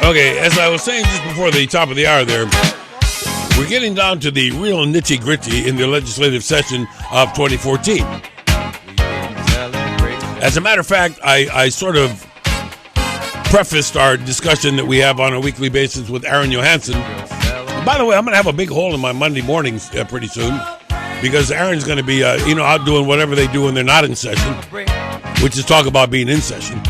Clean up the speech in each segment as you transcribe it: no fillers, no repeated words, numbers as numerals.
Okay, as I was saying just before the top of the hour there, we're getting down to the real nitty-gritty in the legislative session of 2014. As a matter of fact, I sort of prefaced our discussion that we have on a weekly basis with Ling Johanson. By the way, I'm going to have a big hole in my Monday mornings pretty soon because Aaron's going to be, out doing whatever they do when they're not in session, which is talk about being in session.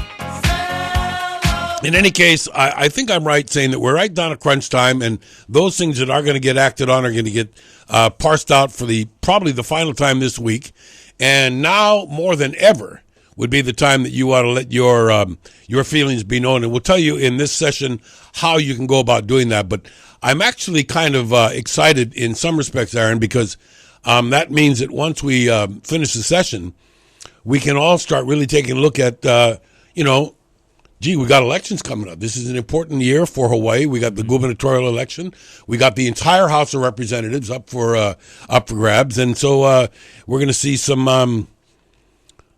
In any case, I think I'm right saying that we're right down at crunch time, and those things that are going to get acted on are going to get parsed out for probably the final time this week. And now, more than ever, would be the time that you ought to let your feelings be known. And we'll tell you in this session how you can go about doing that. But I'm actually kind of excited in some respects, Aaron, because that means that once we finish the session, we can all start really taking a look at, we got elections coming up. This is an important year for Hawaii. We got the gubernatorial election. We got the entire House of Representatives up for grabs. And so we're going to see some a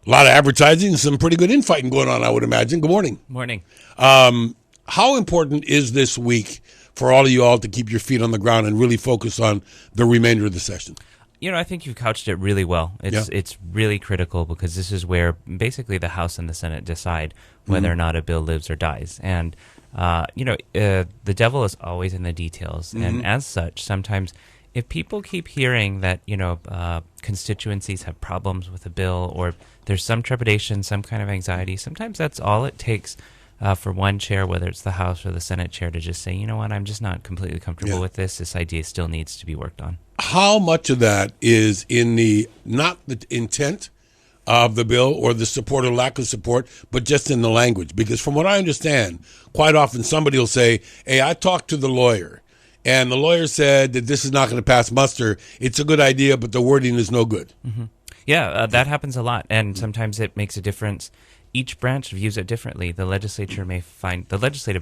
lot of advertising and some pretty good infighting going on, I would imagine. Good morning. Morning. How important is this week for all of you all to keep your feet on the ground and really focus on the remainder of the session? I think you've couched it really well. It's really critical because this is where basically the House and the Senate decide whether or not a bill lives or dies. And, the devil is always in the details. Mm-hmm. And as such, sometimes if people keep hearing that, constituencies have problems with a bill or there's some trepidation, some kind of anxiety, sometimes that's all it takes for one chair, whether it's the House or the Senate chair, to just say, you know what, I'm just not completely comfortable with this. This idea still needs to be worked on. How much of that is in not the intent of the bill or the support or lack of support, but just in the language? Because from what I understand, quite often somebody will say, hey, I talked to the lawyer, and the lawyer said that this is not going to pass muster. It's a good idea, but the wording is no good. Mm-hmm. Yeah, that happens a lot, and sometimes it makes a difference. Each branch views it differently. The legislative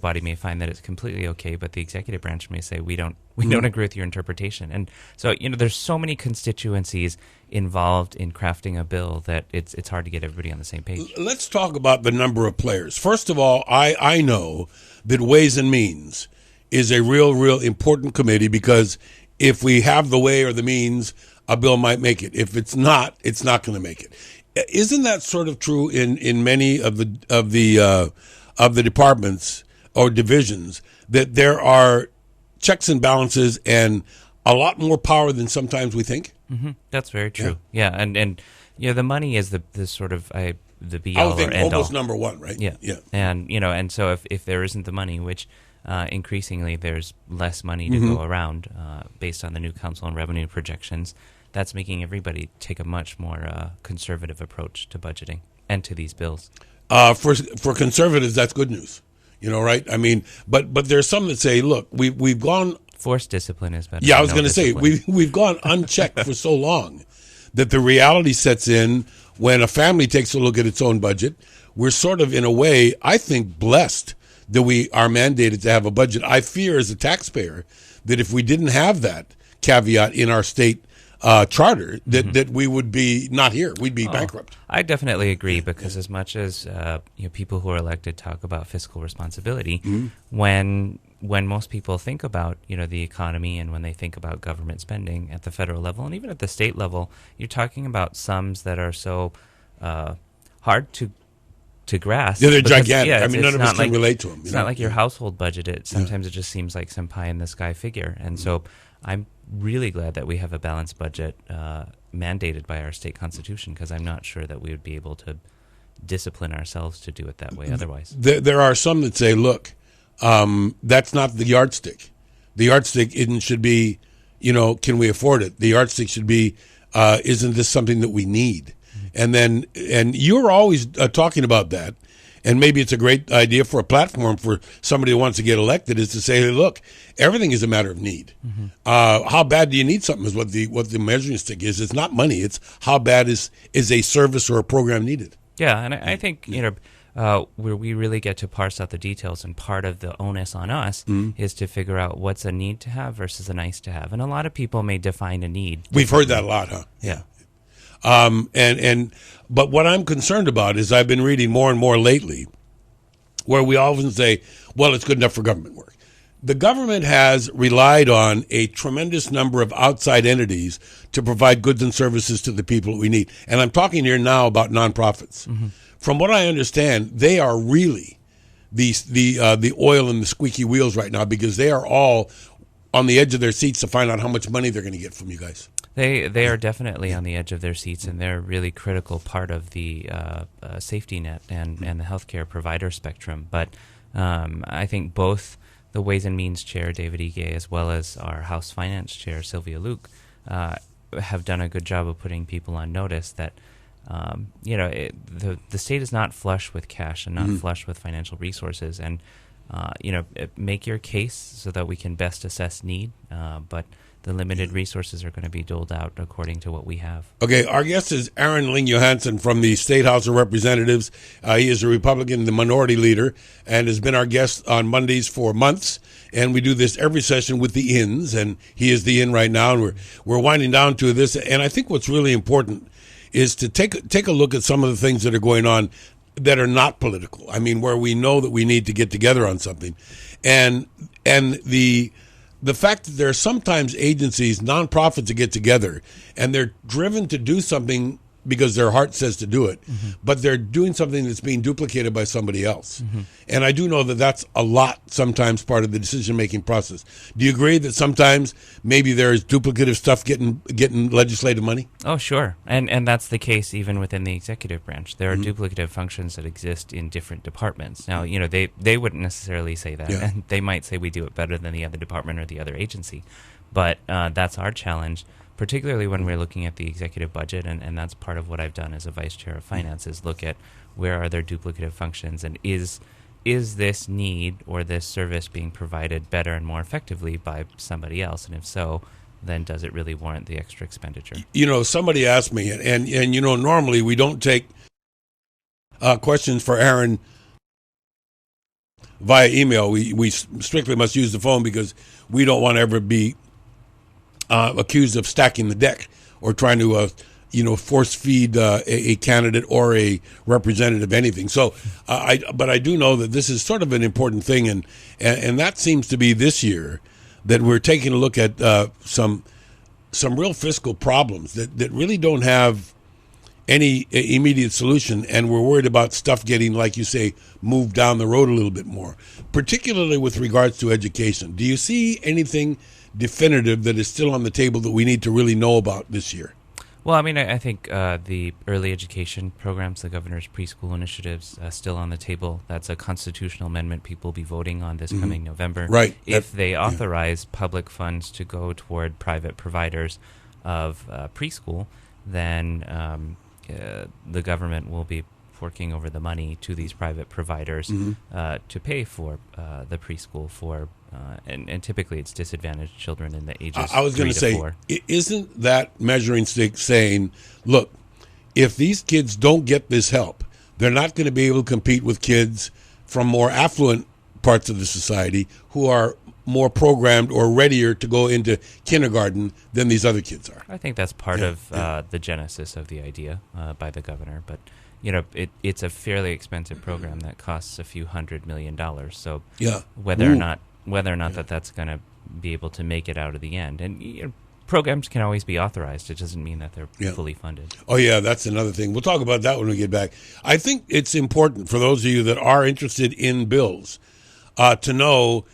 body may find that it's completely okay, but the executive branch may say we don't agree with your interpretation. And so there's so many constituencies involved in crafting a bill that it's hard to get everybody on the same page. Let's talk about the number of players. First of all, I know that Ways and Means is a real important committee because if we have the way or the means, a bill might make it. If it's not going to make it. Isn't that sort of true in many of the departments or divisions, that there are checks and balances and a lot more power than sometimes we think? Mm-hmm. That's very true. Yeah, and the money is the sort of the be all or end all. Almost number one, right? Yeah. And so if there isn't the money, which increasingly there's less money to go around based on the new council and revenue projections, that's making everybody take a much more conservative approach to budgeting and to these bills. For conservatives, that's good news, right? I mean, but there's some that say, look, we've gone. Forced discipline is better. Yeah, I was going to say we've gone unchecked for so long that the reality sets in when a family takes a look at its own budget. We're sort of, in a way, I think, blessed that we are mandated to have a budget. I fear as a taxpayer that if we didn't have that caveat in our state charter, that we would be not here. We'd be bankrupt. I definitely agree because as much as people who are elected talk about fiscal responsibility, when most people think about the economy and when they think about government spending at the federal level and even at the state level, you're talking about sums that are so hard to grasp. Yeah, they're gigantic. None of us can relate to them. It's not like your household budget. Sometimes it just seems like some pie in the sky figure, and so I'm really glad that we have a balanced budget mandated by our state constitution because I'm not sure that we would be able to discipline ourselves to do it that way otherwise. There are some that say, look, that's not the yardstick. The yardstick should be, can we afford it? The yardstick should be, isn't this something that we need? And you're always talking about that. And maybe it's a great idea for a platform for somebody who wants to get elected is to say, hey, look, everything is a matter of need. Mm-hmm. How bad do you need something is what the measuring stick is. It's not money. It's how bad is a service or a program needed. Yeah, and I think, where we really get to parse out the details, and part of the onus on us is to figure out what's a need to have versus a nice to have. And a lot of people may define a need. We've heard that a lot, huh? Yeah. But what I'm concerned about is I've been reading more and more lately where we often say, well, it's good enough for government work. The government has relied on a tremendous number of outside entities to provide goods and services to the people that we need. And I'm talking here now about nonprofits. Mm-hmm. From what I understand, they are really the oil in the squeaky wheels right now, because they are all on the edge of their seats to find out how much money they're going to get from you guys. They are definitely on the edge of their seats, and they're a really critical part of the safety net and the healthcare provider spectrum. But I think both the Ways and Means Chair, David Ige, as well as our House Finance Chair, Sylvia Luke, have done a good job of putting people on notice that the state is not flush with cash and not flush with financial resources. And, make your case so that we can best assess need, but the limited resources are going to be doled out according to what we have. Okay, our guest is Ling Johanson from the State House of Representatives. He is a Republican, the minority leader, and has been our guest on Mondays for months. And we do this every session with the ins, and he is the in right now, and we're winding down to this. And I think what's really important is to take a look at some of the things that are going on that are not political. I mean, where we know that we need to get together on something, and the fact that there are sometimes agencies, nonprofits, that get together and they're driven to do something because their heart says to do it, but they're doing something that's being duplicated by somebody else. And I do know that that's a lot sometimes part of the decision-making process. Do you agree that sometimes maybe there is duplicative stuff getting legislative money? Oh, sure. And that's the case even within the executive branch. There are duplicative functions that exist in different departments. Now, they wouldn't necessarily say that. Yeah. And they might say we do it better than the other department or the other agency. But that's our challenge, particularly when we're looking at the executive budget, and that's part of what I've done as a vice chair of finance, is look at where are there duplicative functions, and is this need or this service being provided better and more effectively by somebody else, and if so, then does it really warrant the extra expenditure? Somebody asked me, and normally we don't take questions for Aaron via email. We strictly must use the phone because we don't want to ever be accused of stacking the deck or trying to, force feed a candidate or a representative anything. So, but I do know that this is sort of an important thing, and that seems to be this year that we're taking a look at some real fiscal problems that really don't have any immediate solution, and we're worried about stuff getting, like you say, moved down the road a little bit more, particularly with regards to education. Do you see anything definitive that is still on the table that we need to really know about this year? Well, I mean, I think the early education programs, the governor's preschool initiatives, still on the table. That's a constitutional amendment people will be voting on this coming November. Right. If they authorize public funds to go toward private providers of preschool, then the government will be forking over the money to these private providers to pay for the preschool for and typically it's disadvantaged children in the ages I was going to say, 4. Isn't that measuring stick saying, look, if these kids don't get this help, they're not going to be able to compete with kids from more affluent parts of the society who are more programmed or readier to go into kindergarten than these other kids are? I think that's part of the genesis of the idea by the governor, but it's a fairly expensive program that costs a few $100 million. So whether or not that's going to be able to make it out of the end, and programs can always be authorized. It doesn't mean that they're fully funded. Oh yeah, that's another thing. We'll talk about that when we get back. I think it's important for those of you that are interested in bills to know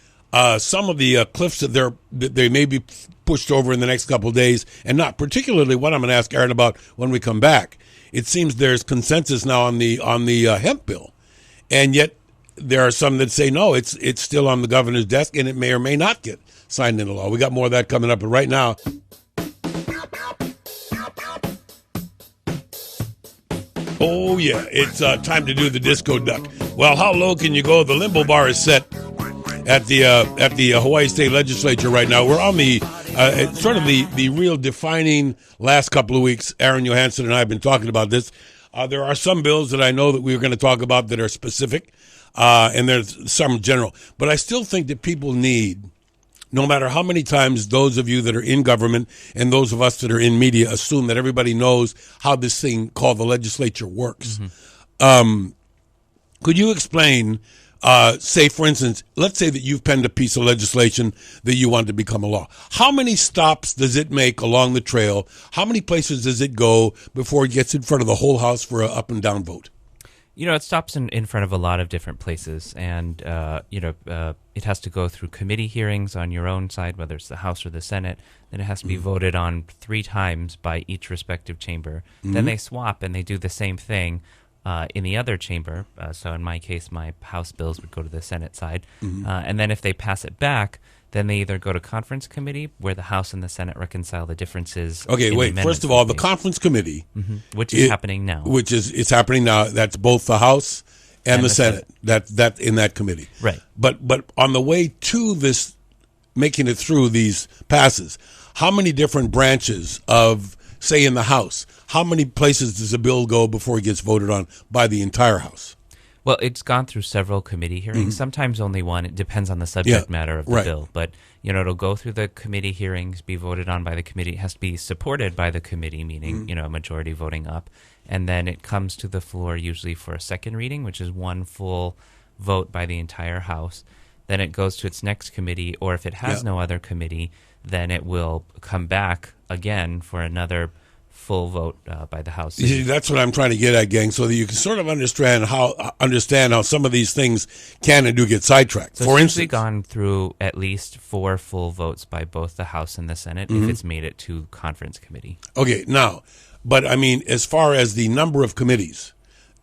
some of the cliffs that they may be pushed over in the next couple of days, and not particularly what I'm going to ask Aaron about when we come back. It seems there's consensus now on the hemp bill, and yet there are some that say no, it's still on the governor's desk, and it may or may not get signed into law. We got more of that coming up, but right now, oh yeah, it's time to do the disco duck. Well, how low can you go? The limbo bar is set at the Hawaii State Legislature right now. We're on the sort of the real defining last couple of weeks. Aaron Johanson and I have been talking about this. There are some bills that I know that we're going to talk about that are specific, and there's some general. But I still think that people need, no matter how many times those of you that are in government and those of us that are in media assume that everybody knows how this thing called the legislature works. Could you explain say, for instance, let's say that you've penned a piece of legislation that you want to become a law. How many stops does it make along the trail? How many places does it go before it gets in front of the whole House for an up and down vote? It stops in front of a lot of different places, and it has to go through committee hearings on your own side, whether it's the House or the Senate. Then it has to be voted on 3 times by each respective chamber. Then they swap and they do the same thing in the other chamber. So in my case, my House bills would go to the Senate side, and then if they pass it back, then they either go to conference committee, where the House and the Senate reconcile the differences. Okay, wait. First of all, the conference committee, which is happening now, it's happening now. That's both the House and the Senate. That in that committee, right? But on the way to this, making it through these passes, how many different branches of, say, in the House, how many places does a bill go before it gets voted on by the entire House? Well, it's gone through several committee hearings, sometimes only one. It depends on the subject matter of the bill. But, it'll go through the committee hearings, be voted on by the committee. It has to be supported by the committee, meaning, a majority voting up. And then it comes to the floor usually for a second reading, which is one full vote by the entire House. Then it goes to its next committee, or if it has no other committee, then it will come back again for another full vote by the House. See, that's what I'm trying to get at, gang, so that you can sort of understand how some of these things can and do get sidetracked. So for it's instance, gone through at least 4 full votes by both the House and the Senate if it's made it to conference committee. Okay, now, but I mean, as far as the number of committees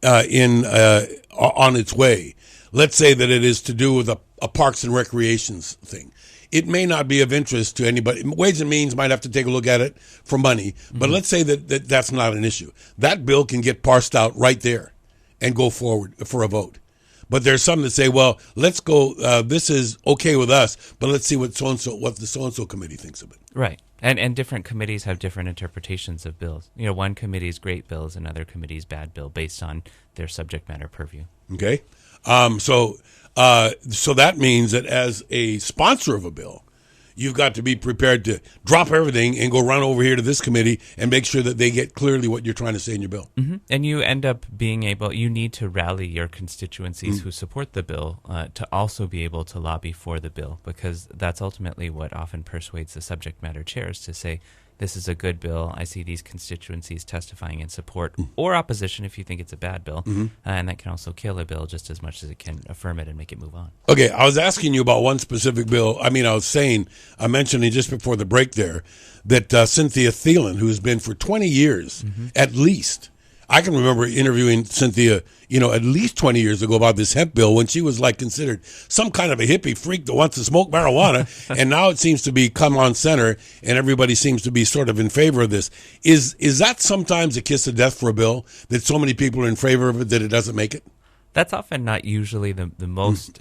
on its way, let's say that it is to do with a Parks and Recreations thing. It may not be of interest to anybody. Ways and Means might have to take a look at it for money, but let's say that that's not an issue. That bill can get parsed out right there and go forward for a vote. But there's some that say, well, let's go, this is okay with us, but let's see what the so-and-so committee thinks of it. Right. And different committees have different interpretations of bills. One committee's great bills, another committee's bad bill based on their subject matter purview. Okay. So that means that as a sponsor of a bill, you've got to be prepared to drop everything and go run over here to this committee and make sure that they get clearly what you're trying to say in your bill. And you end up you need to rally your constituencies who support the bill to also be able to lobby for the bill, because that's ultimately what often persuades the subject matter chairs to say, this is a good bill. I see these constituencies testifying in support or opposition if you think it's a bad bill. And that can also kill a bill just as much as it can affirm it and make it move on. Okay, I was asking you about one specific bill. I mentioning just before the break there that Cynthia Thielen, who's been for 20 years at least, I can remember interviewing Cynthia, at least 20 years ago about this hemp bill when she was considered some kind of a hippie freak that wants to smoke marijuana. And now it seems to be come on center and everybody seems to be sort of in favor of this. Is that sometimes a kiss of death for a bill, that so many people are in favor of it that it doesn't make it? That's often not usually the most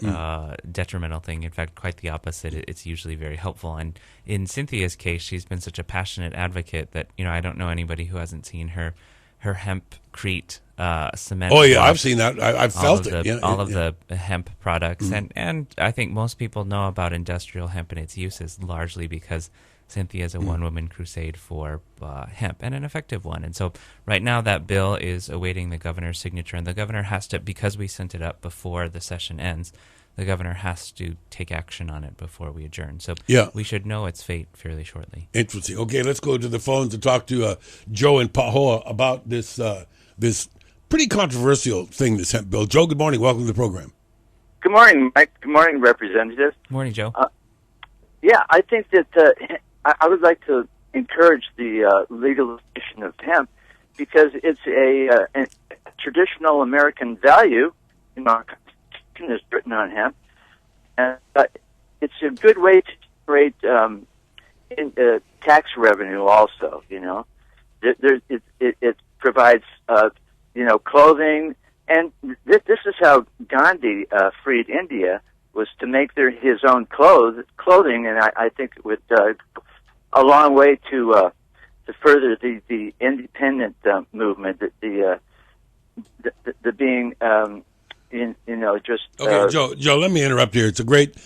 detrimental thing. In fact, quite the opposite. It's usually very helpful. And in Cynthia's case, she's been such a passionate advocate that, I don't know anybody who hasn't seen her hempcrete cement. Oh yeah, I've seen that. I've felt it. All of the hemp products, and I think most people know about industrial hemp and its uses largely because Cynthia is a one-woman crusade for hemp, and an effective one. And so right now that bill is awaiting the governor's signature, and the governor has to, because we sent it up before the session ends, the governor has to take action on it before we adjourn. So we should know its fate fairly shortly. Interesting. Okay, let's go to the phones to talk to Joe in Pahoa about this pretty controversial thing, this hemp bill. Joe, good morning. Welcome to the program. Good morning, Mike. Good morning, Representative. Good morning, Joe. I think that I would like to encourage the legalization of hemp because it's a traditional American value. Our Constitution is written on hemp, and it's a good way to generate tax revenue. Also, it provides clothing, and this is how Gandhi freed India, was to make his own clothing, and I think it would a long way to further the independent movement, the being Okay, Joe, let me interrupt here. It's a great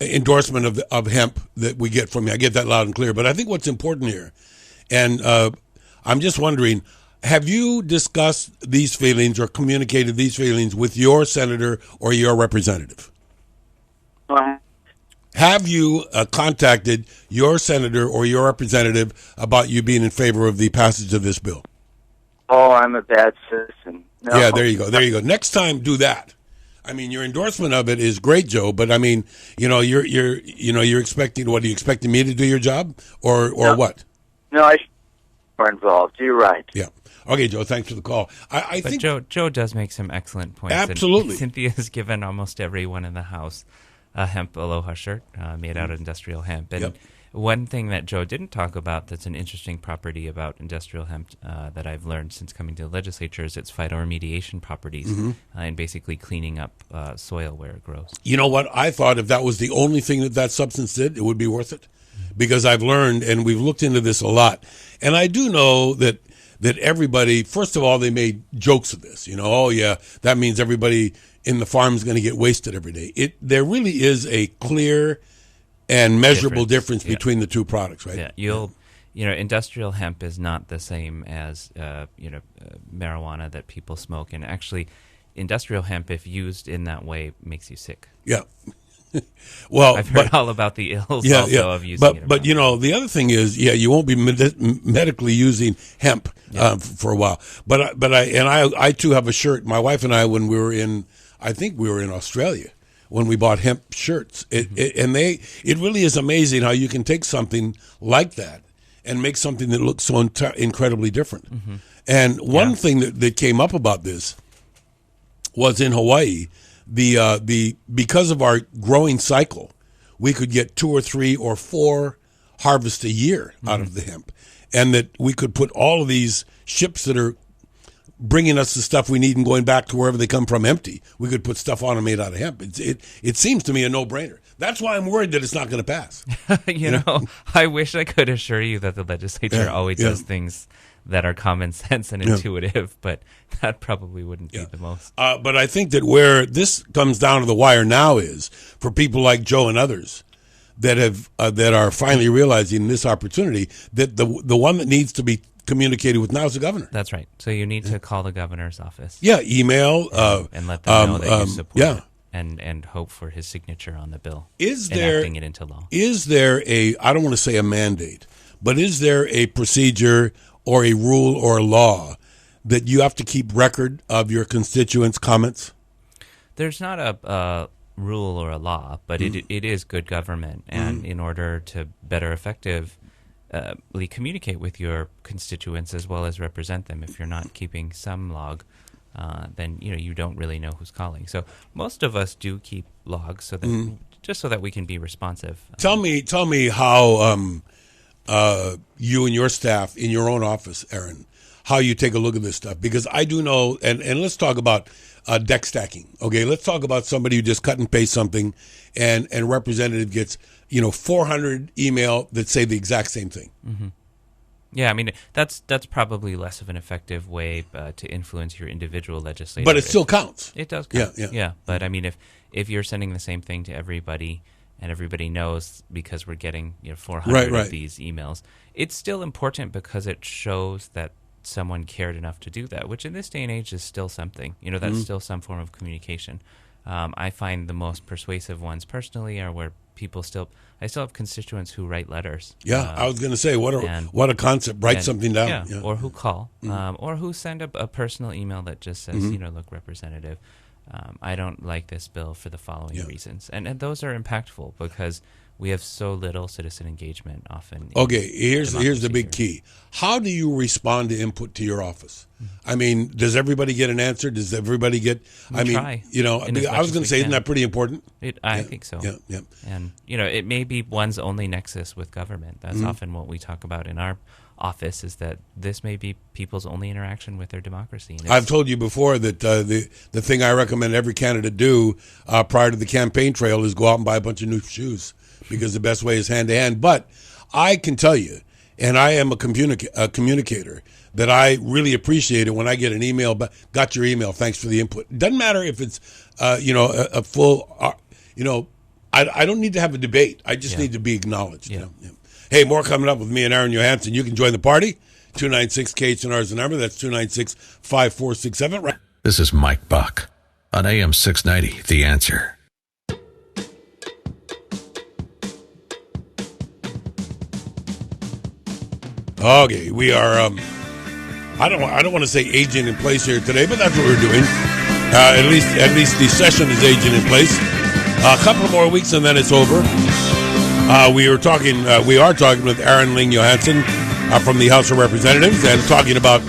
endorsement of hemp that we get from you. I get that loud and clear. But I think what's important here, and I'm just wondering, Have you discussed these feelings or communicated these feelings with your senator or your representative? Have you contacted your senator or your representative about you being in favor of the passage of this bill? Oh, I'm a bad citizen. No. Yeah, there you go. There you go. Next time, do that. I mean, your endorsement of it is great, Joe. But I mean, you're expecting what? Are you expecting me to do your job, or No. what? No, I should be more involved. You're right. Yeah. Okay, Joe. Thanks for the call. I But think Joe does make some excellent points. Absolutely. And Cynthia has given almost everyone in the House a hemp aloha shirt made out of industrial hemp. And Yep. one thing that Joe didn't talk about that's an interesting property about industrial hemp that I've learned since coming to the legislature is its phytoremediation properties and basically cleaning up soil where it grows. You know what? I thought if that was the only thing that substance did, it would be worth it. Because I've learned, and we've looked into this a lot, and I do know that everybody, first of all, they made jokes of this. Oh yeah, that means everybody in the farm is going to get wasted every day. There really is a clear and measurable difference between the two products, right? Yeah, industrial hemp is not the same as marijuana that people smoke, and actually, industrial hemp, if used in that way, makes you sick. Yeah. Well, I've heard all about the ills of using it. But the other thing is, you won't be medically using hemp for a while. But I too have a shirt. My wife and I, when we were I think we were in Australia when we bought hemp shirts. It really is amazing how you can take something like that and make something that looks so incredibly different. Mm-hmm. And one thing that came up about this was in Hawaii. Because of our growing cycle, we could get 2 or 3 or 4 harvests a year out of the hemp, and that we could put all of these ships that are bringing us the stuff we need and going back to wherever they come from empty. We could put stuff on them made out of hemp. It seems to me a no-brainer. That's why I'm worried that it's not going to pass. I wish I could assure you that the legislature always does things that are common sense and intuitive, but that probably wouldn't be the most. But I think that where this comes down to the wire now is for people like Joe and others that are finally realizing this opportunity, that the one that needs to be communicated with now is the governor. That's right. So you need to call the gogovernor's office. Yeah, email. And let them know that you support it. And hope for his signature on the bill. Enacting it into law. Is there I don't want to say a mandate, but is there a procedure or a rule or a law that you have to keep record of your constituents' comments? There's not a rule or a law, but it is good government. And in order to better effectively communicate with your constituents as well as represent them, if you're not keeping some log, then you don't really know who's calling. So most of us do keep logs so that just so that we can be responsive. Tell me how you and your staff in your own office, Aaron, how you take a look at this stuff, because I do know, and let's talk about deck stacking. Okay, let's talk about somebody who just cut and paste something, and a representative gets 400 email that say the exact same thing. Mm-hmm. Yeah, I mean that's probably less of an effective way to influence your individual legislator. But it still counts. It does count. Yeah. But I mean, if you're sending the same thing to everybody, and everybody knows because we're getting 400 of these emails, it's still important because it shows that someone cared enough to do that, which in this day and age is still something. That's still some form of communication. I find the most persuasive ones personally are where I still have constituents who write letters. Yeah, I was going to say, what a concept. Write something down. Yeah, or who call, or who send a personal email that just says, look, Representative, I don't like this bill for the following reasons. And those are impactful because we have so little citizen engagement often. Okay, here's the big key. How do you respond to input to your office? I mean, does everybody get an answer? Does everybody get... I was going to say, isn't that pretty important? I think so. Yeah. And, it may be one's only nexus with government. That's often what we talk about in our office, is that this may be people's only interaction with their democracy. I've told you before that the thing I recommend every candidate do prior to the campaign trail is go out and buy a bunch of new shoes, because the best way is hand-to-hand. But I can tell you, and I am a communicator, that I really appreciate it when I get an email, but got your email, thanks for the input. It doesn't matter if it's, a full, I don't need to have a debate. I just need to be acknowledged. Yeah. Hey, more coming up with me and Aaron Johanson. You can join the party. 296 KHNR is the number. That's 296-5467. Right. This is Mike Buck on AM 690, The Answer. Okay, we are. I don't want to say aging in place here today, but that's what we're doing. At least the session is aging in place. A couple more weeks and then it's over. We are talking with Ling Johanson from the House of Representatives and talking about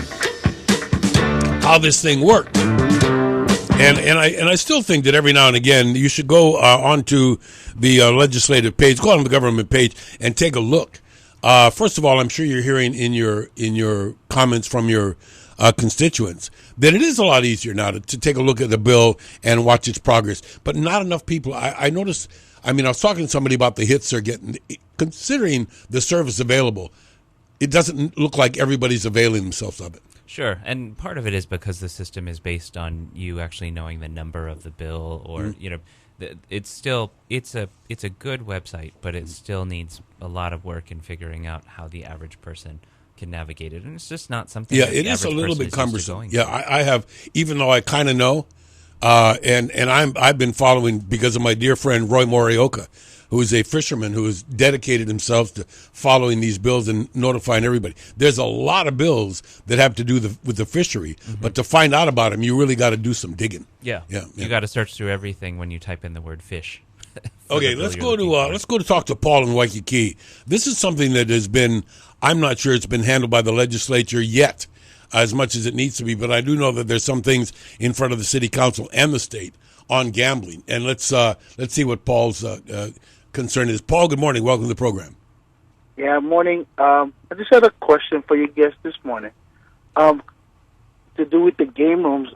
how this thing worked. And I still think that every now and again you should go onto the legislative page, go on the government page, and take a look. First of all, I'm sure you're hearing in your comments from your constituents that it is a lot easier now to take a look at the bill and watch its progress. But not enough people. I noticed. I mean, I was talking to somebody about the hits they're getting. Considering the service available, it doesn't look like everybody's availing themselves of it. Sure, and part of it is because the system is based on you actually knowing the number of the bill, or it's a good website, but it still needs a lot of work in figuring out how the average person can navigate it, and it's just not something. Yeah, it is a little bit cumbersome. Yeah, I have, even though I kind of know, and I've been following because of my dear friend Roy Morioka, who is a fisherman who has dedicated himself to following these bills and notifying everybody. There's a lot of bills that have to do with the fishery, but to find out about them, you really got to do some digging. Yeah. You got to search through everything when you type in the word fish. Okay, let's go to talk to Paul in Waikiki. This is something that has been, I'm not sure it's been handled by the legislature yet as much as it needs to be, but I do know that there's some things in front of the city council and the state on gambling. And let's see what Paul's concern is. Paul, good morning. Welcome to the program. Yeah, morning. I just had a question for your guest this morning. To do with the game rooms.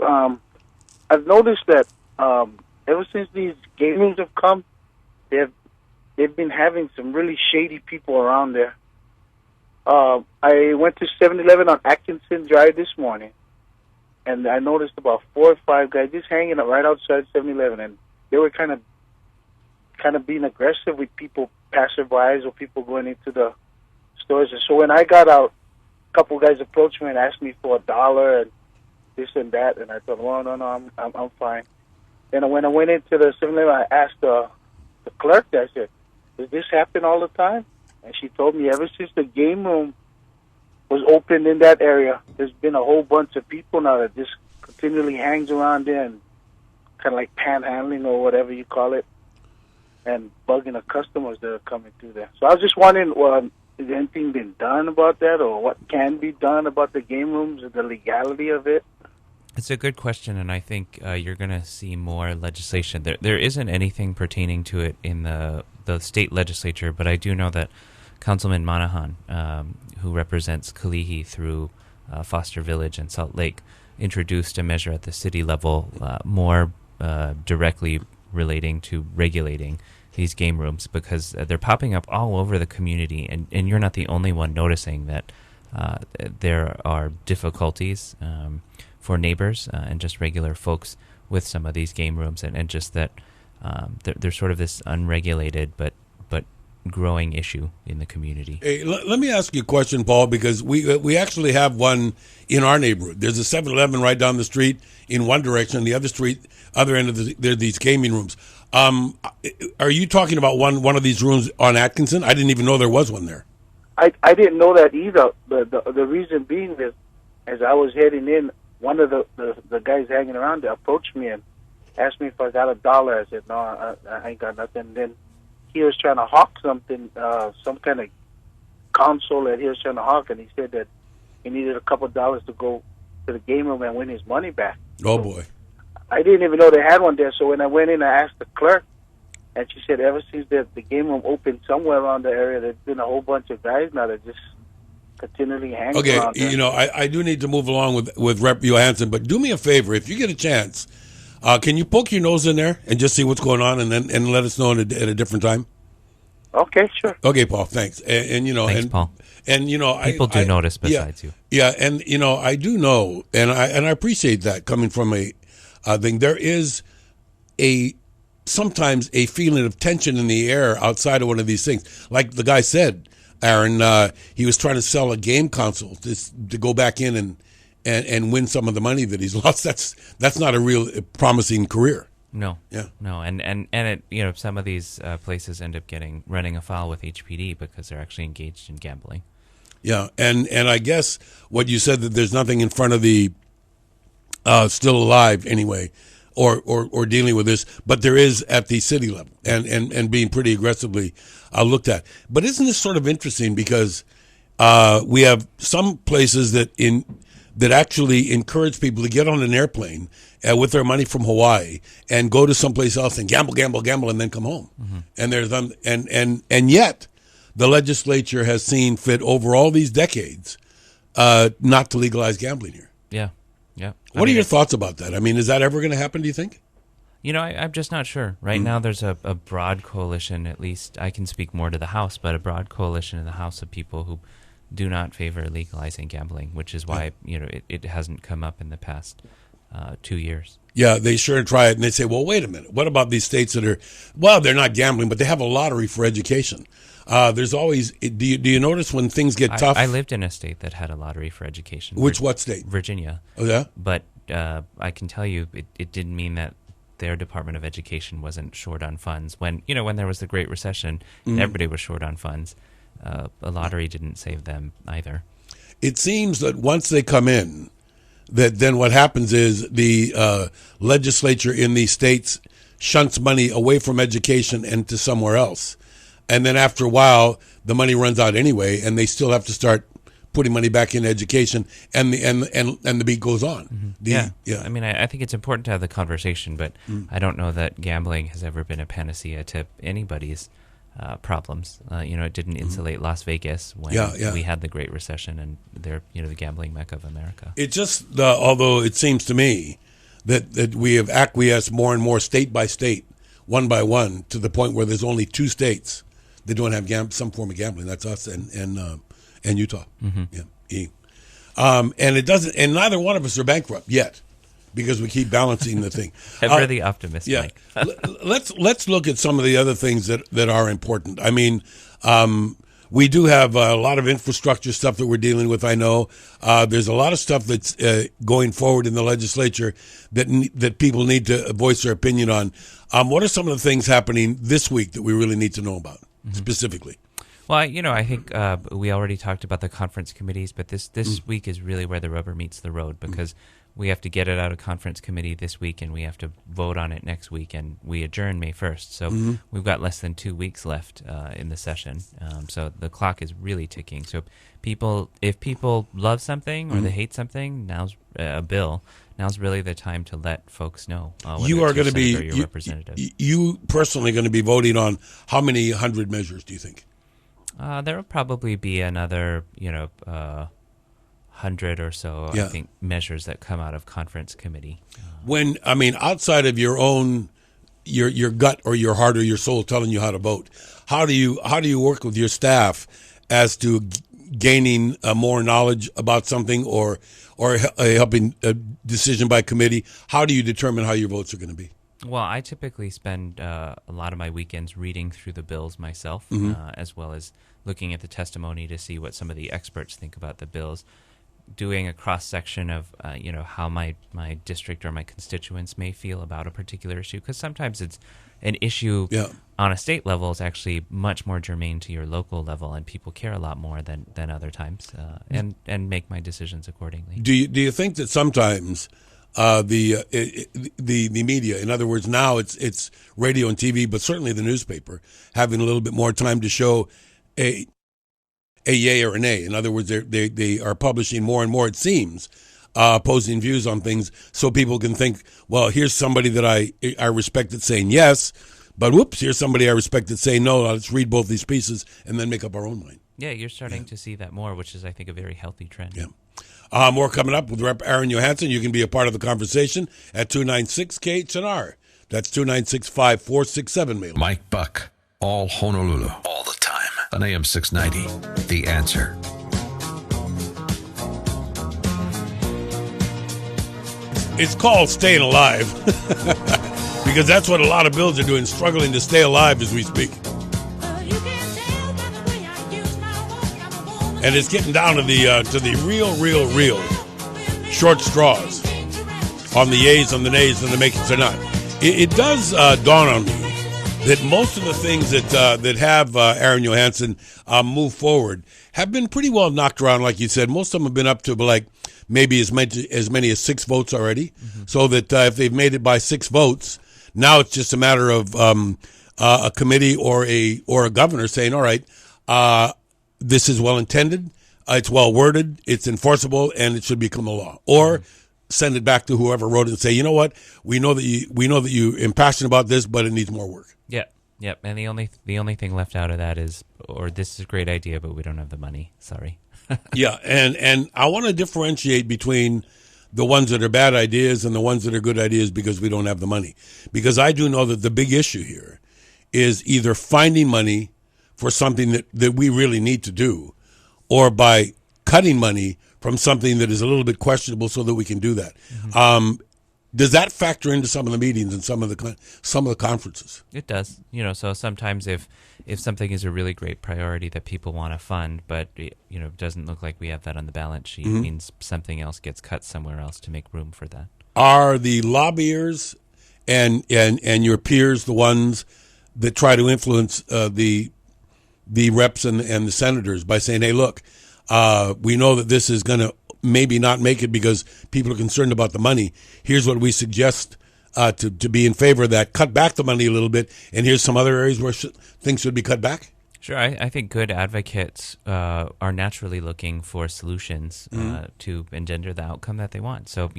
I've noticed that ever since these game rooms have come, they've been having some really shady people around there. I went to 7-Eleven on Atkinson Drive this morning, and I noticed about 4 or 5 guys just hanging out right outside 7-Eleven, and they were kind of being aggressive with people, passerbys or people going into the stores. And so when I got out, a couple guys approached me and asked me for $1 and this and that, and I thought, well, no, I'm fine. And when I went into the 7-Eleven, I asked the clerk, I said, does this happen all the time? And she told me ever since the game room was opened in that area, there's been a whole bunch of people now that just continually hangs around there and kind of like panhandling or whatever you call it, and bugging the customers that are coming through there. So I was just wondering, has anything been done about that, or what can be done about the game rooms and the legality of it? It's a good question, and I think you're going to see more legislation. There isn't anything pertaining to it in the state legislature, but I do know that Councilman Monahan, who represents Kalihi through Foster Village and Salt Lake, introduced a measure at the city level more directly relating to regulating these game rooms, because they're popping up all over the community, and you're not the only one noticing that there are difficulties for neighbors and just regular folks with some of these game rooms, and just that there's sort of this unregulated but growing issue in the community. Hey, let me ask you a question, Paul, because we actually have one in our neighborhood. There's a 7-Eleven right down the street in one direction, the other end of there are these gaming rooms. Are you talking about one of these rooms on Atkinson? I didn't even know there was one there. I didn't know that either. The reason being is, as I was heading in, one of the guys hanging around there approached me and asked me if I got $1. I said, no, I ain't got nothing. And then he was trying to hawk something, some kind of console that he was trying to hawk, and he said that he needed a couple of dollars to go to the game room and win his money back. Oh, boy. I didn't even know they had one there, so when I went in, I asked the clerk, and she said ever since the game room opened somewhere around the area, there's been a whole bunch of guys now that just continually hang around there. Okay, I do need to move along with Rep. Johanson, but do me a favor, if you get a chance, can you poke your nose in there and just see what's going on, and let us know at a different time? Okay, sure. Okay, Paul. Thanks. Thanks, Paul. And people do notice besides you. Yeah, and I do know, and I appreciate that coming from a thing. There is sometimes a feeling of tension in the air outside of one of these things. Like the guy said, Aaron, he was trying to sell a game console to go back in and win some of the money that he's lost. That's not a real promising career. No. Yeah. No. And it, some of these places end up running afoul with HPD because they're actually engaged in gambling. Yeah. And I guess what you said, that there's nothing in front of the still alive anyway, or dealing with this, but there is at the city level and being pretty aggressively looked at. But isn't this sort of interesting, because we have some places that actually encourage people to get on an airplane with their money from Hawaii and go to someplace else and gamble, and then come home. Mm-hmm. And there's and yet the legislature has seen fit over all these decades not to legalize gambling here. Yeah. Yeah. What are your thoughts about that? I mean, is that ever going to happen, do you think? I'm just not sure. Right now there's a broad coalition, at least I can speak more to the House, but a broad coalition in the House of people who do not favor legalizing gambling, which is why it hasn't come up in the past 2 years. Yeah, they sure try it, and they say, well, wait a minute. What about these states that they're not gambling, but they have a lottery for education? There's always, do you notice when things get tough? I lived in a state that had a lottery for education. What state? Virginia. Oh, yeah? But I can tell you it didn't mean that their Department of Education wasn't short on funds. When there was the Great Recession, and everybody was short on funds, a lottery didn't save them either. It seems that once they come in, that then what happens is the legislature in these states shunts money away from education and to somewhere else. And then after a while, the money runs out anyway, and they still have to start putting money back in education, and the beat goes on. Mm-hmm. Yeah. I mean, I think it's important to have the conversation, but I don't know that gambling has ever been a panacea to anybody's problems. It didn't insulate Las Vegas when we had the Great Recession, and they're the gambling mecca of America. It just, although it seems to me that we have acquiesced more and more state by state, one by one, to the point where there's only 2 states that don't have some form of gambling. That's us and Utah. Mm-hmm. Yeah. And it doesn't, and neither one of us are bankrupt yet, because we keep balancing the thing. Ever the optimist, yeah. Mike. Let's look at some of the other things that are important. I mean, we do have a lot of infrastructure stuff that we're dealing with. I know there's a lot of stuff that's going forward in the legislature that people need to voice their opinion on. What are some of the things happening this week that we really need to know about specifically? Well, I think we already talked about the conference committees, but this week is really where the rubber meets the road, because we have to get it out of conference committee this week, and we have to vote on it next week, and we adjourn May 1st. So we've got less than 2 weeks left in the session. So the clock is really ticking. So if people love something or they hate something, now's a bill. Now's really the time to let folks know. You are going to be your representative. You personally going to be voting on how many 100 measures do you think? There will probably be another, 100 or so, I think, measures that come out of conference committee. Outside of your own, your gut or your heart or your soul telling you how to vote, how do you work with your staff as to gaining more knowledge about something or helping a decision by committee? How do you determine how your votes are going to be? Well, I typically spend a lot of my weekends reading through the bills myself, as well as looking at the testimony to see what some of the experts think about the bills, doing a cross-section of, how my district or my constituents may feel about a particular issue, because sometimes it's an issue on a state level is actually much more germane to your local level, and people care a lot more than other times, and make my decisions accordingly. Do you think that sometimes the media, in other words, now it's radio and TV, but certainly the newspaper, having a little bit more time to show a yay or a nay. In other words, they are publishing more and more, it seems, opposing views on things, so people can think, well, here's somebody that I respect that's saying yes, but whoops, here's somebody I respect that's saying no. Let's read both these pieces and then make up our own mind. Yeah, you're starting to see that more, which is, I think, a very healthy trend. Yeah. More coming up with Rep. Aaron Johanson. You can be a part of the conversation at 296-KHNR. That's 296-5467. Mike Buck, all Honolulu, all the time. On AM 690, The Answer. It's called staying alive because that's what a lot of bills are doing, struggling to stay alive as we speak. and it's getting down to the real short straws on the yeas, on the nays, and the makings or not. It does dawn on me that most of the things that have Aaron Johanson move forward have been pretty well knocked around, like you said. Most of them have been up to like maybe as many as 6 votes already. Mm-hmm. So that if they've made it by 6 votes, now it's just a matter of a committee or a governor saying, all right, this is well intended, it's well worded, it's enforceable, and it should become a law. Or send it back to whoever wrote it and say, you know what, we know that you're impassioned about this, but it needs more work. Yep. And the only thing left out of that is, or this is a great idea, but we don't have the money. Sorry. Yeah, and I want to differentiate between the ones that are bad ideas and the ones that are good ideas because we don't have the money. Because I do know that the big issue here is either finding money for something that we really need to do, or by cutting money from something that is a little bit questionable so that we can do that. Mm-hmm. Does that factor into some of the meetings and some of the conferences? It does. So sometimes if something is a really great priority that people want to fund, but it doesn't look like we have that on the balance sheet, mm-hmm. means something else gets cut somewhere else to make room for that. Are the lobbyers and your peers the ones that try to influence the reps and the senators by saying, hey, look, we know that this is going to maybe not make it because people are concerned about the money. Here's what we suggest to be in favor of that. Cut back the money a little bit, and here's some other areas where things should be cut back. Sure. I think good advocates are naturally looking for solutions to engender the outcome that they want. So,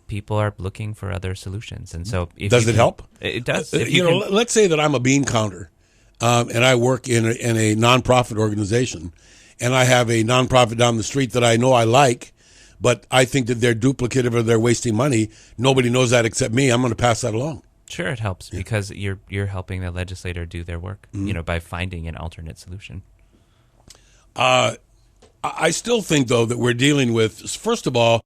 people are looking for other solutions. And so does it help? It does. Let's say that I'm a bean counter and I work in a nonprofit organization, and I have a nonprofit down the street that I know I like, but I think that they're duplicative or they're wasting money. Nobody knows that except me. I'm going to pass that along. Sure, it helps because you're helping the legislator do their work, by finding an alternate solution. I still think, though, that we're dealing with, first of all,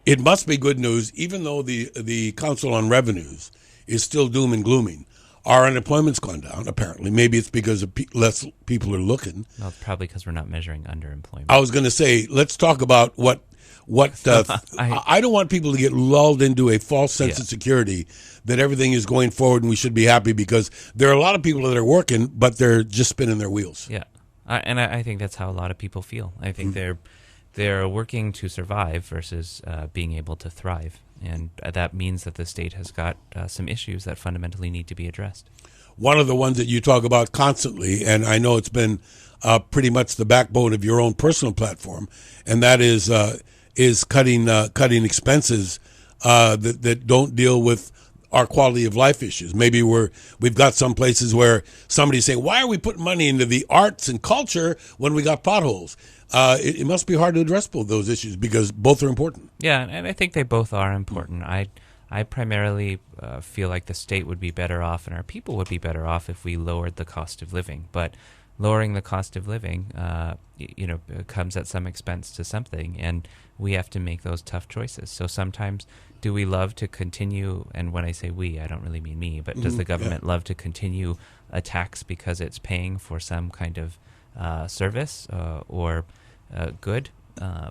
it must be good news, even though the Council on Revenues is still doom and glooming. Our unemployment's gone down, apparently. Maybe it's because less people are looking. No, it's probably because we're not measuring underemployment. I was going to say, let's talk about what I don't want people to get lulled into a false sense of security that everything is going forward and we should be happy, because there are a lot of people that are working, but they're just spinning their wheels. Yeah, I think that's how a lot of people feel. I think they're working to survive versus being able to thrive. And that means that the state has got some issues that fundamentally need to be addressed. One of the ones that you talk about constantly, and I know it's been pretty much the backbone of your own personal platform, and that is cutting expenses that don't deal with our quality of life issues. Maybe we've got some places where somebody's saying, why are we putting money into the arts and culture when we got potholes? It must be hard to address both those issues because both are important. Yeah, and I think they both are important. I primarily feel like the state would be better off and our people would be better off if we lowered the cost of living. But lowering the cost of living, comes at some expense to something, and we have to make those tough choices. So sometimes, do we love to continue, and when I say we, I don't really mean me, but does the government love to continue a tax because it's paying for some kind of service or good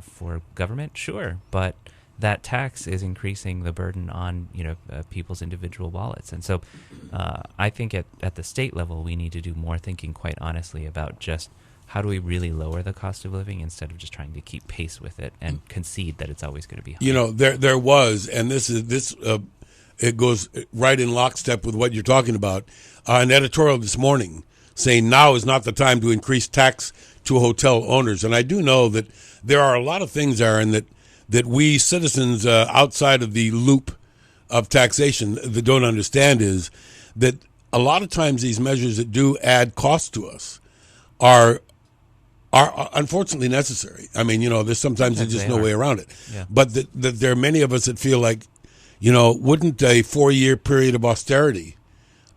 for government? Sure, but that tax is increasing the burden on people's individual wallets. And so I think at the state level, we need to do more thinking, quite honestly, about just how do we really lower the cost of living instead of just trying to keep pace with it and concede that it's always going to be high. There was, and it goes right in lockstep with what you're talking about, an editorial this morning saying now is not the time to increase tax to hotel owners. And I do know that there are a lot of things, Aaron, that we citizens outside of the loop of taxation that don't understand is that a lot of times these measures that do add cost to us are unfortunately necessary. I mean, there's sometimes there's just no way around it. Yeah. But that there are many of us that feel like, wouldn't a 4-year period of austerity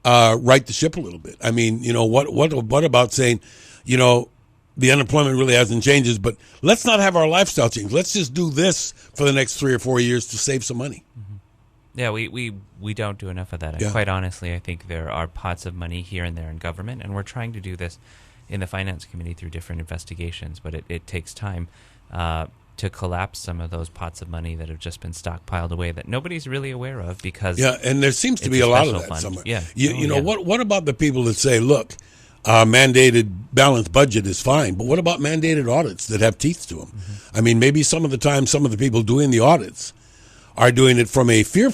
right the ship a little bit? I mean, what about saying, the unemployment really hasn't changed, but let's not have our lifestyle change. Let's just do this for the next 3 or 4 years to save some money. Mm-hmm. Yeah, we don't do enough of that. And quite honestly, I think there are pots of money here and there in government, and we're trying to do this in the Finance Committee through different investigations, but it takes time to collapse some of those pots of money that have just been stockpiled away that nobody's really aware of because and there seems to be a lot of that fund. somewhere. Yeah. You know, what about the people that say, look, mandated balanced budget is fine, but what about mandated audits that have teeth to them? Mm-hmm. I mean, maybe some of the time, some of the people doing the audits are doing it from a fear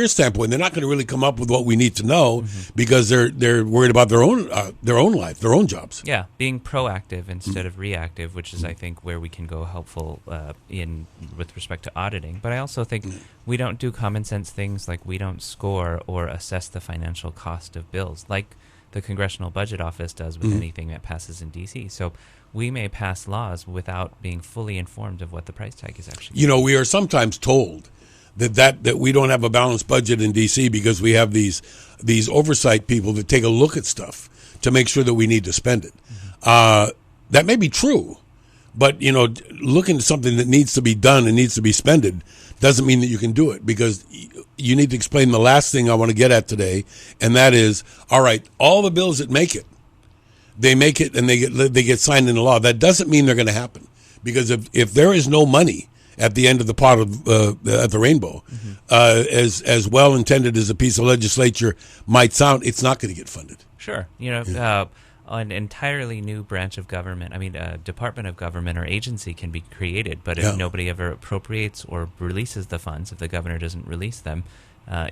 standpoint. They're not going to really come up with what we need to know because they're worried about their own life, their own jobs. Yeah, being proactive instead of reactive, which is I think where we can go helpful with respect to auditing. But I also think we don't do common sense things like we don't score or assess the financial cost of bills like the Congressional Budget Office does with anything that passes in D.C. So we may pass laws without being fully informed of what the price tag is actually. You know, we are sometimes told that we don't have a balanced budget in D.C. because we have these oversight people that take a look at stuff to make sure that we need to spend it. That may be true, but, you know, looking at something that needs to be done and needs to be spended doesn't mean that you can do it, because you need to explain the last thing I want to get at today, and that is, all right, all the bills that make it, they make it and they get signed into law. That doesn't mean they're going to happen, because if there is no money at the end of the pot of at the rainbow, as well intended as a piece of legislature might sound, it's not going to get funded. Sure, you know, an entirely new branch of government, I mean, a department of government or agency can be created, but if nobody ever appropriates or releases the funds, if the governor doesn't release them,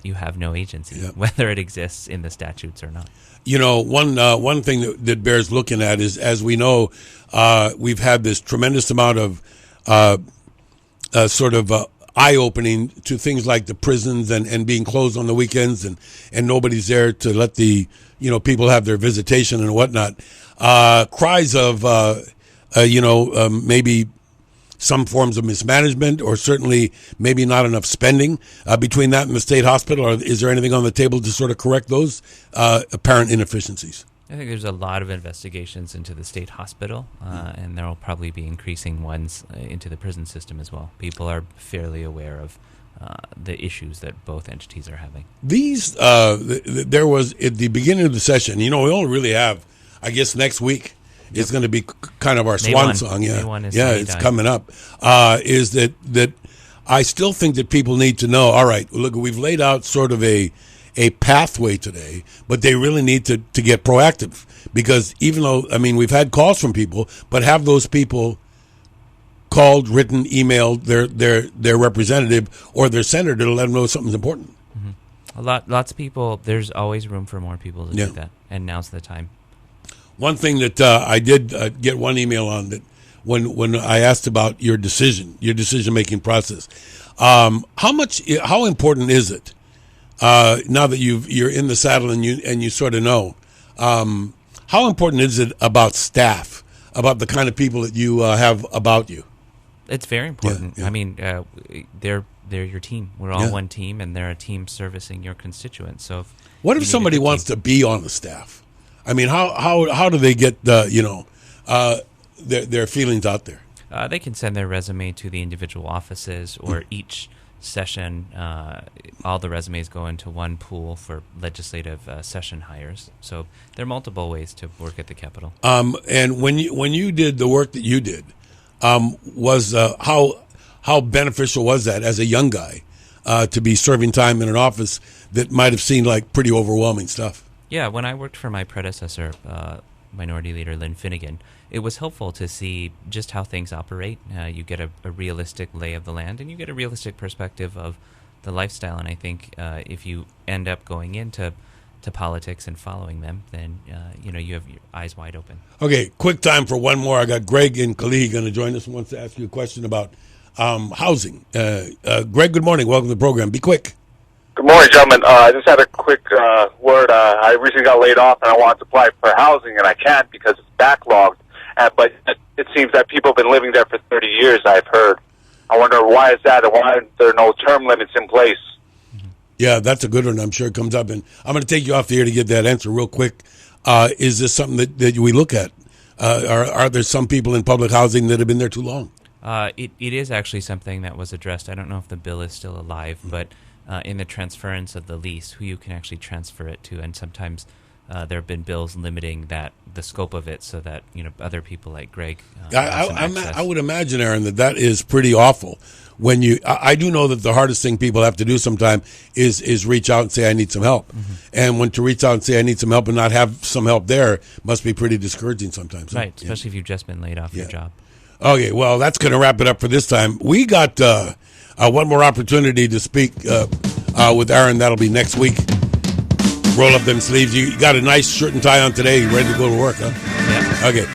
you have no agency, whether it exists in the statutes or not. You know, one thing that bears looking at is, as we know, we've had this tremendous amount of eye-opening to things like the prisons and being closed on the weekends and nobody's there to let the people have their visitation and whatnot. Cries of maybe some forms of mismanagement, or certainly maybe not enough spending between that and the state hospital. Or is there anything on the table to sort of correct those apparent inefficiencies? I think there's a lot of investigations into the state hospital, and there will probably be increasing ones into the prison system as well. People are fairly aware of the issues that both entities are having. These, there was at the beginning of the session, we only really have, I guess next week is going to be kind of our swan song. May 1 is it's coming up. Is that I still think that people need to know, all right, look, we've laid out sort of a pathway today, but they really need to get proactive, because even though, I mean, we've had calls from people, but have those people called, written, emailed their representative or their senator to let them know something's important. Mm-hmm. Lots of people. There's always room for more people to do that, and now's the time. One thing that I did get one email on, that when I asked about your decision-making process, how important is it now that you're in the saddle and you sort of know, how important is it about staff, about the kind of people that you have about you? It's very important. I mean, they're your team. We're all one team, and they're a team servicing your constituents. So, what if somebody wants to be on the staff? I mean, how do they get their feelings out there? They can send their resume to the individual offices, or each session, all the resumes go into one pool for legislative session hires. So there are multiple ways to work at the Capitol. And when you did the work that you did, was how beneficial was that as a young guy to be serving time in an office that might have seemed like pretty overwhelming stuff? Yeah, when I worked for my predecessor, Minority Leader Lynn Finnegan, it was helpful to see just how things operate. You get a realistic lay of the land, and you get a realistic perspective of the lifestyle. And I think if you end up going into politics and following them, then you have your eyes wide open. Okay, quick time for one more. I got Greg in Kalihi going to join us and wants to ask you a question about housing. Greg, good morning. Welcome to the program. Be quick. Good morning, gentlemen. I just had a quick word. I recently got laid off, and I wanted to apply for housing, and I can't because it's backlogged. But it seems that people have been living there for 30 years, I've heard. I wonder why is that, and why are there no term limits in place? Yeah, that's a good one. I'm sure it comes up. And I'm going to take you off the air to get that answer real quick. Is this something that we look at? Are there some people in public housing that have been there too long? It is actually something that was addressed. I don't know if the bill is still alive, but in the transference of the lease, who you can actually transfer it to. And sometimes there have been bills limiting the scope of it, so that other people like Greg. I would imagine, Aaron, that is pretty awful. When I do know that the hardest thing people have to do sometimes is reach out and say, I need some help. Mm-hmm. And when to reach out and say, I need some help and not have some help there must be pretty discouraging sometimes. Right, especially if you've just been laid off your job. Okay, well, that's going to wrap it up for this time. We got one more opportunity to speak with Aaron. That'll be next week. Roll up them sleeves. You got a nice shirt and tie on today. You ready to go to work, huh? Yeah. Okay.